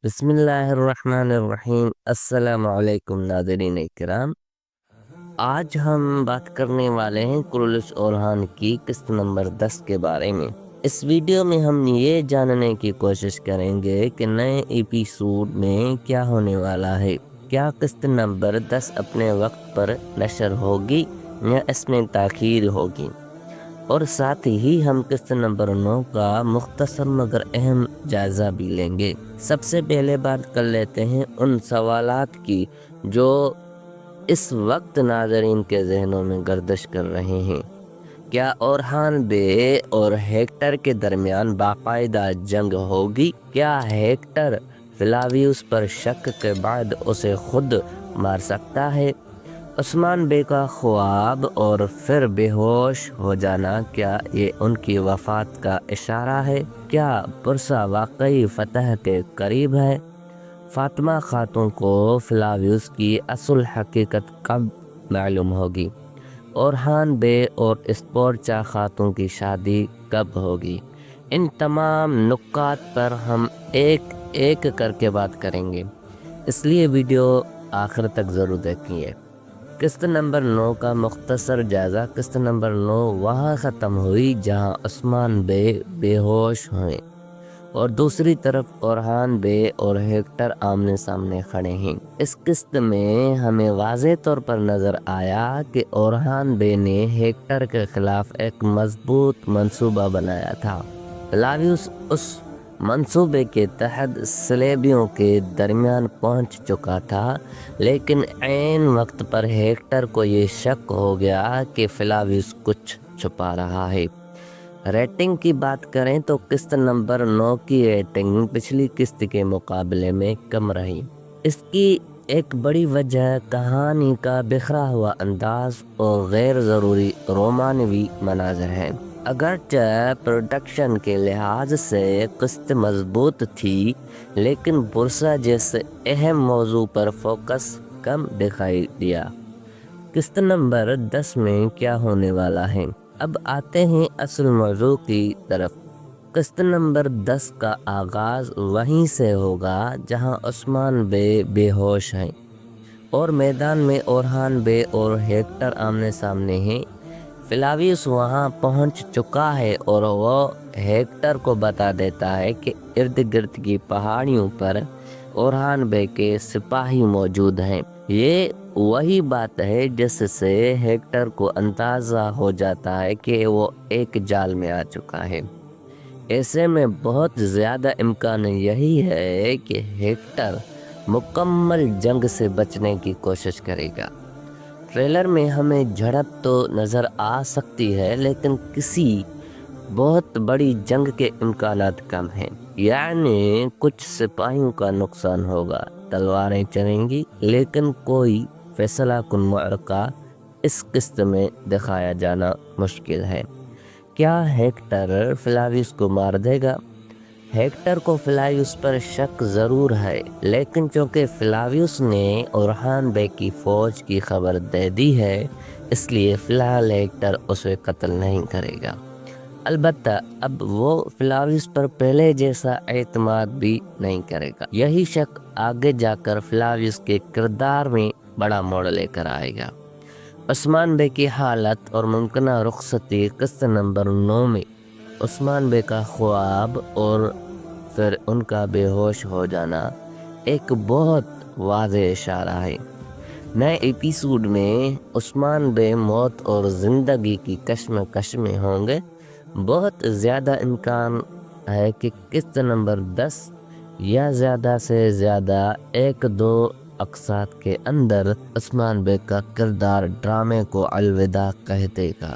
بسم اللہ الرحمن الرحیم۔ السلام علیکم ناظرین کرام، آج ہم بات کرنے والے ہیں کرولس اورہان کی قسط نمبر 10 کے بارے میں۔ اس ویڈیو میں ہم یہ جاننے کی کوشش کریں گے کہ نئے ایپیسوڈ میں کیا ہونے والا ہے۔ کیا قسط نمبر 10 اپنے وقت پر نشر ہوگی یا اس میں تاخیر ہوگی، اور ساتھ ہی ہم قسط نمبر 9 کا مختصر مگر اہم جائزہ بھی لیں گے۔ سب سے پہلے بات کر لیتے ہیں ان سوالات کی جو اس وقت ناظرین کے ذہنوں میں گردش کر رہے ہیں۔ کیا اورہان بے اور ہیکٹر کے درمیان باقاعدہ جنگ ہوگی؟ کیا ہیکٹر فلاویوس پر شک کے بعد اسے خود مار سکتا ہے؟ عثمان بے کا خواب اور پھر بے ہوش ہو جانا، کیا یہ ان کی وفات کا اشارہ ہے؟ کیا برسا واقعی فتح کے قریب ہے؟ فاطمہ خاتون کو فلاویوس کی اصل حقیقت کب معلوم ہوگی؟ اورہان بے اور اسپورچا خاتون کی شادی کب ہوگی؟ ان تمام نکات پر ہم ایک ایک کر کے بات کریں گے، اس لیے ویڈیو آخر تک ضرور دیکھیے۔ قسط نمبر 9 کا مختصر جائزہ۔ قسط نمبر 9 وہاں ختم ہوئی جہاں عثمان بے بے ہوش ہوئے اور دوسری طرف اورہان بے اور ہیکٹر آمنے سامنے کھڑے ہیں۔ اس قسط میں ہمیں واضح طور پر نظر آیا کہ اورہان بے نے ہیکٹر کے خلاف ایک مضبوط منصوبہ بنایا تھا۔ فلاویوس اس منصوبے کے تحت صلیبیوں کے درمیان پہنچ چکا تھا، لیکن عین وقت پر ہیکٹر کو یہ شک ہو گیا کہ فلاویوس کچھ چھپا رہا ہے۔ ریٹنگ کی بات کریں تو قسط نمبر 9 کی ریٹنگ پچھلی قسط کے مقابلے میں کم رہی۔ اس کی ایک بڑی وجہ کہانی کا بکھرا ہوا انداز اور غیر ضروری رومانوی مناظر ہے۔ اگرچہ پروڈکشن کے لحاظ سے قسط مضبوط تھی، لیکن برسا جیسے اہم موضوع پر فوکس کم دکھائی دیا۔ قسط نمبر 10 میں کیا ہونے والا ہے؟ اب آتے ہیں اصل موضوع کی طرف۔ قسط نمبر 10 کا آغاز وہیں سے ہوگا جہاں عثمان بے بے ہوش ہیں اور میدان میں اورہان بے اور ہیکٹر آمنے سامنے ہیں۔ فلاویوس وہاں پہنچ چکا ہے اور وہ ہیکٹر کو بتا دیتا ہے کہ ارد گرد کی پہاڑیوں پر اورہان بے کے سپاہی موجود ہیں۔ یہ وہی بات ہے جس سے ہیکٹر کو اندازہ ہو جاتا ہے کہ وہ ایک جال میں آ چکا ہے۔ ایسے میں بہت زیادہ امکان یہی ہے کہ ہیکٹر مکمل جنگ سے بچنے کی کوشش کرے گا۔ ٹریلر میں ہمیں جھڑپ تو نظر آ سکتی ہے، لیکن کسی بہت بڑی جنگ کے امکانات کم ہیں۔ یعنی کچھ سپاہیوں کا نقصان ہوگا، تلواریں چلیں گی، لیکن کوئی فیصلہ کن معرکہ اس قسط میں دکھایا جانا مشکل ہے۔ کیا ہیکٹر فلاویوس کو مار دے گا؟ ہیکٹر کو فلاویوس پر شک ضرور ہے، لیکن چونکہ فلاویوس نے اورہان بے کی فوج کی خبر دے دی ہے، اس لیے فی الحال ہیکٹر اسے قتل نہیں کرے گا۔ البتہ اب وہ فلاویوس پر پہلے جیسا اعتماد بھی نہیں کرے گا۔ یہی شک آگے جا کر فلاویوس کے کردار میں بڑا موڑ لے کر آئے گا۔ عثمان بے کی حالت اور ممکنہ رخصتی۔ قسط نمبر 9 میں عثمان بے کا خواب اور پھر ان کا بے ہوش ہو جانا ایک بہت واضح اشارہ ہے۔ نئے ایپیسوڈ میں عثمان بے موت اور زندگی کی کشمکش میں ہوں گے۔ بہت زیادہ امکان ہے کہ قسط نمبر 10 یا زیادہ سے زیادہ 1-2 اقساط کے اندر عثمان بے کا کردار ڈرامے کو الوداع کہہ دے گا۔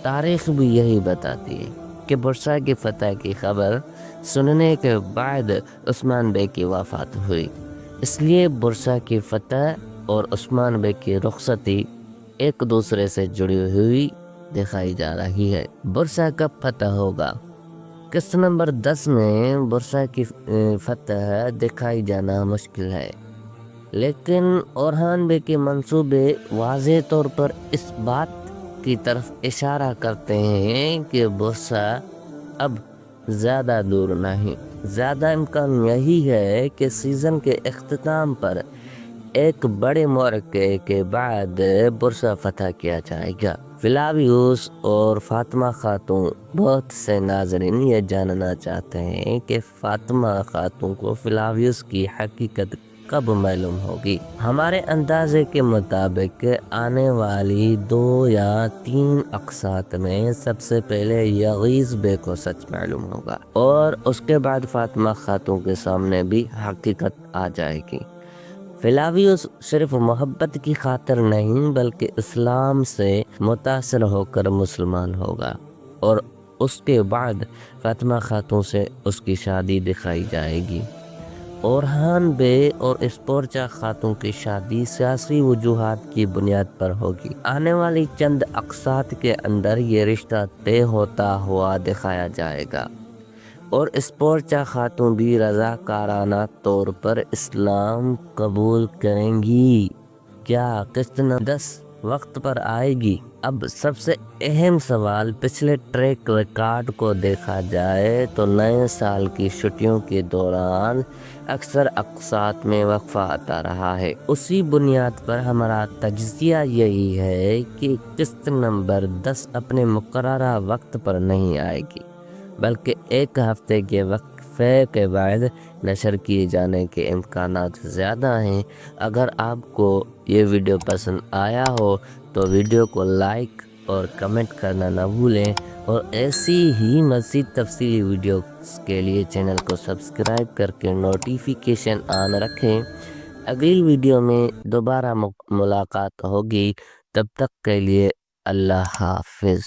تاریخ بھی یہی بتاتی ہے کہ برسا کی فتح کی خبر سننے کے بعد عثمان بے کی وفات ہوئی، اس لیے برسا کی فتح اور عثمان بے کی رخصتی ایک دوسرے سے جڑی ہوئی دکھائی جا رہی ہے۔ برسا کب فتح ہوگا؟ قسط نمبر 10 میں برسا کی فتح دکھائی جانا مشکل ہے، لیکن اورہان بے کے منصوبے واضح طور پر اس بات کی طرف اشارہ کرتے ہیں کہ برسا اب زیادہ دور نہیں۔ زیادہ امکان یہی ہے کہ سیزن کے اختتام پر ایک بڑے معرکے کے بعد برسا فتح کیا جائے گا۔ فلاویوس اور فاطمہ خاتون، بہت سے ناظرین یہ جاننا چاہتے ہیں کہ فاطمہ خاتون کو فلاویوس کی حقیقت کب معلوم ہوگی۔ ہمارے اندازے کے مطابق آنے والی 2 یا 3 اقساط میں سب سے پہلے یغیث بے کو سچ معلوم ہوگا اور اس کے بعد فاطمہ خاتون کے سامنے بھی حقیقت آ جائے گی۔ فلاویوس صرف محبت کی خاطر نہیں بلکہ اسلام سے متاثر ہو کر مسلمان ہوگا اور اس کے بعد فاطمہ خاتون سے اس کی شادی دکھائی جائے گی۔ اورہان بے اور اسپورچا خاتون کی شادی سیاسی وجوہات کی بنیاد پر ہوگی۔ آنے والی چند اقساط کے اندر یہ رشتہ طے ہوتا ہوا دکھایا جائے گا اور اسپورچا خاتون بھی رضاکارانہ طور پر اسلام قبول کریں گی۔ کیا قسط نمبر 10 وقت پر آئے گی؟ اب سب سے اہم سوال، پچھلے ٹریک ریکارڈ کو دیکھا جائے تو نئے سال کی چھٹیوں کے دوران اکثر اقساط میں وقفہ آتا رہا ہے۔ اسی بنیاد پر ہمارا تجزیہ یہی ہے کہ قسط نمبر 10 اپنے مقررہ وقت پر نہیں آئے گی بلکہ ایک ہفتے کے وقفے کے بعد نشر کیے جانے کے امکانات زیادہ ہیں۔ اگر آپ کو یہ ویڈیو پسند آیا ہو تو ویڈیو کو لائک اور کمنٹ کرنا نہ بھولیں اور ایسی ہی مزید تفصیلی ویڈیوز کے لیے چینل کو سبسکرائب کر کے نوٹیفیکیشن آن رکھیں۔ اگلی ویڈیو میں دوبارہ ملاقات ہوگی، تب تک کے لیے اللہ حافظ۔